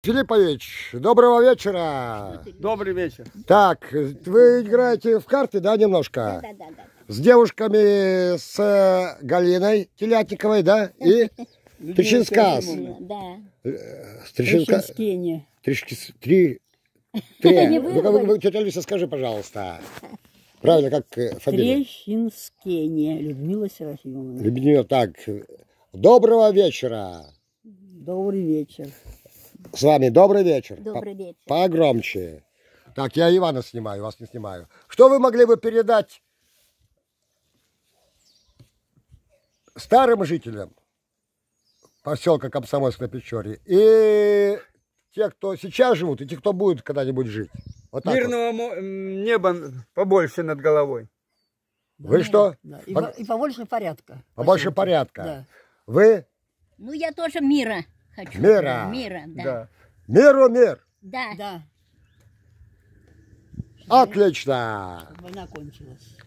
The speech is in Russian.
Филиппович, доброго вечера. Добрый вечер. Так, вы играете в карты, да, немножко? Да. С девушками, с Галиной Телятниковой, да? И Трещинскас. Да. Трещинскене. Тетя Алиса, скажи, пожалуйста. Правильно, как фамилия? Трещинскене. Людмила Серафимовна. Людмила, так. Доброго вечера. Добрый вечер. С вами добрый вечер. Добрый вечер. Погромче. Так, я Ивана снимаю, вас не снимаю. Что вы могли бы передать старым жителям поселка Комсомольск на Печоре и те, кто сейчас живут, и те, кто будет когда-нибудь жить? Вот так Мирного неба побольше над головой. вот. Вы что? Да. И побольше порядка. Побольше порядка. Да. Вы? Ну, я тоже мира хочу. Мира. Мира, да. Да. Миру мир. Да. Да. Отлично. Война кончилась.